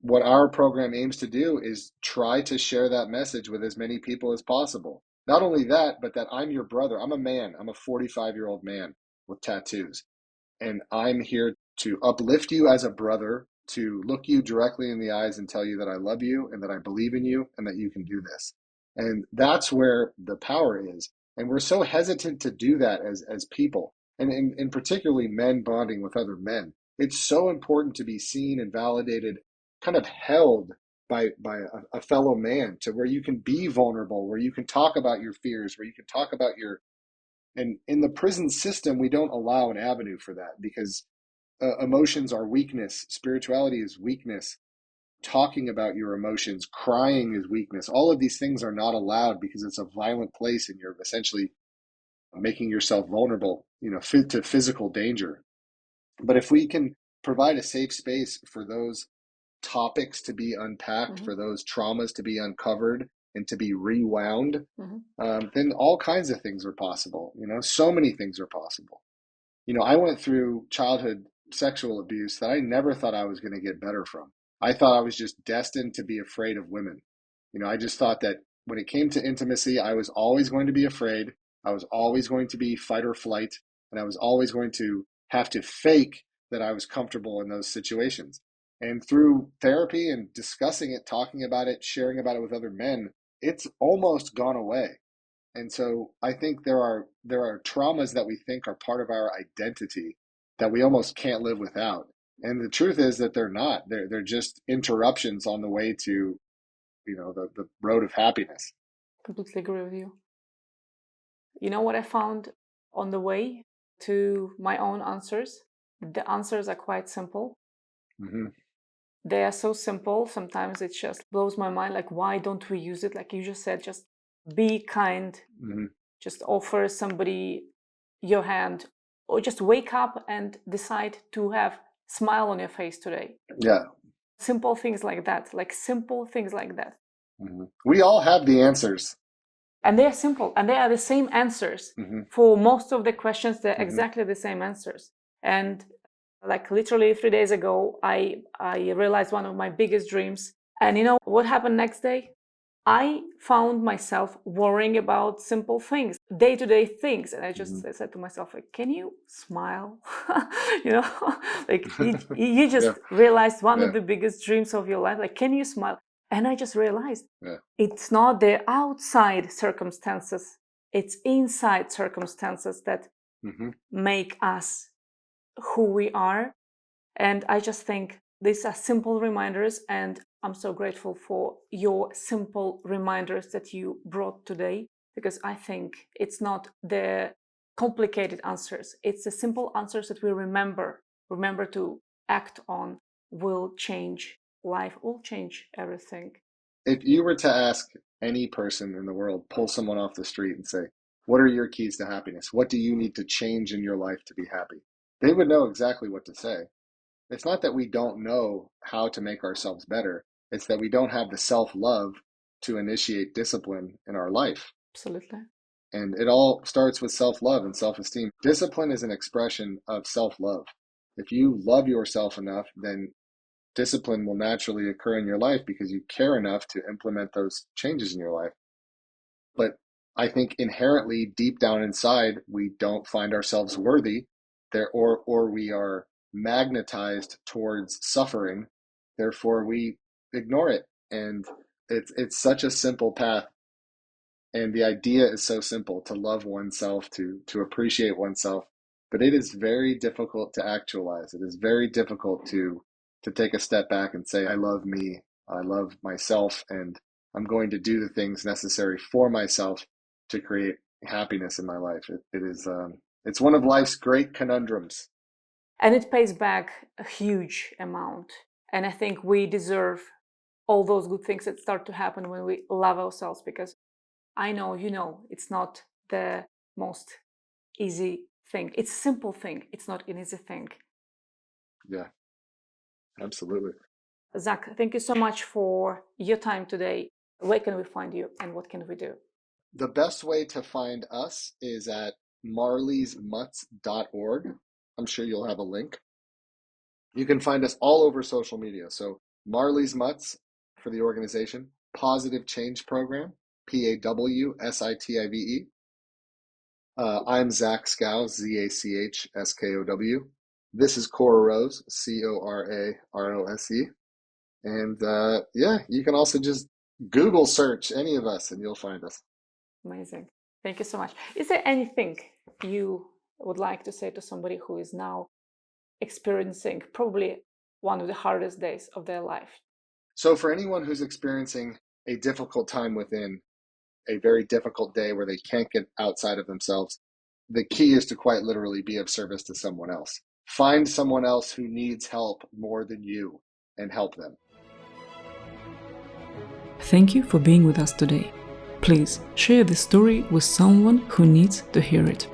what our program aims to do is try to share that message with as many people as possible. Not only that, but that I'm your brother. I'm a man. I'm a 45-year-old man with tattoos. And I'm here to uplift you as a brother, to look you directly in the eyes and tell you that I love you and that I believe in you and that you can do this. And that's where the power is. And we're so hesitant to do that as people, and in particularly men bonding with other men. It's so important to be seen and validated, kind of held by a fellow man, to where you can be vulnerable, where you can talk about your fears, where you can talk about your, and in the prison system, we don't allow an avenue for that because emotions are weakness. Spirituality is weakness. Talking about your emotions, crying is weakness. All of these things are not allowed because it's a violent place and you're essentially making yourself vulnerable, to physical danger. But if we can provide a safe space for those topics to be unpacked, Mm-hmm. for those traumas to be uncovered and to be rewound, Mm-hmm. then all kinds of things are possible. So many things are possible. I went through childhood sexual abuse that I never thought I was going to get better from. I thought I was just destined to be afraid of women. I just thought that when it came to intimacy, I was always going to be afraid. I was always going to be fight or flight, and I was always going to have to fake that I was comfortable in those situations. And through therapy and discussing it, talking about it, sharing about it with other men, it's almost gone away. And so I think there are traumas that we think are part of our identity that we almost can't live without. And the truth is that they're not. They're just interruptions on the way to, the road of happiness. Completely agree with you. You know what I found on the way to my own answers? The answers are quite simple. Mm-hmm. They are so simple. Sometimes it just blows my mind. Like, why don't we use it? Like you just said, just be kind. Mm-hmm. Just offer somebody your hand, or just wake up and decide to have smile on your face today. Yeah. Simple things like that. Like simple things like that. Mm-hmm. We all have the answers. And they are simple, and they are the same answers. Mm-hmm. For most of the questions, they're Mm-hmm. exactly the same answers. And like literally 3 days ago, I realized one of my biggest dreams. And you know what happened next day? I found myself worrying about simple things, day-to-day things. And I just Mm-hmm. said to myself, like, can you smile? you know, like you just Yeah. realized one of Yeah. the biggest dreams of your life. Like, can you smile? And I just realized Yeah. it's not the outside circumstances, it's inside circumstances that Mm-hmm. make us who we are. And I just think these are simple reminders, and I'm so grateful for your simple reminders that you brought today, because I think it's not the complicated answers, it's the simple answers that we remember to act on, will change life, will change everything. If you were to ask any person in the world, pull someone off the street and say, what are your keys to happiness? What do you need to change in your life to be happy? They would know exactly what to say. It's not that we don't know how to make ourselves better. It's that we don't have the self-love to initiate discipline in our life. Absolutely. And it all starts with self-love and self-esteem. Discipline is an expression of self-love. If you love yourself enough, then discipline will naturally occur in your life because you care enough to implement those changes in your life. But I think inherently deep down inside, we don't find ourselves worthy there, or we are magnetized towards suffering. Therefore, we ignore it. And It's such a simple path, and the idea is so simple, to love oneself, to appreciate oneself, but it is very difficult to actualize. It is very difficult to take a step back and say, I love me, I love myself, and I'm going to do the things necessary for myself to create happiness in my life. It is it's one of life's great conundrums. And it pays back a huge amount. And I think we deserve all those good things that start to happen when we love ourselves, because I know, it's not the most easy thing. It's a simple thing. It's not an easy thing. Yeah, absolutely. Zach, thank you so much for your time today. Where can we find you and what can we do? The best way to find us is at marleysmutts.org. I'm sure you'll have a link. You can find us all over social media. So Marley's Mutts for the organization, Pawsitive Change Program, Pawsitive. I'm Zach Skow, Zachskow. This is Cora Rose, Corarose. And yeah, you can also just Google search any of us and you'll find us. Amazing. Thank you so much. Is there anything you would like to say to somebody who is now experiencing probably one of the hardest days of their life? So for anyone who's experiencing a difficult time within, a very difficult day where they can't get outside of themselves, the key is to quite literally be of service to someone else. Find someone else who needs help more than you and help them. Thank you for being with us today. Please share this story with someone who needs to hear it.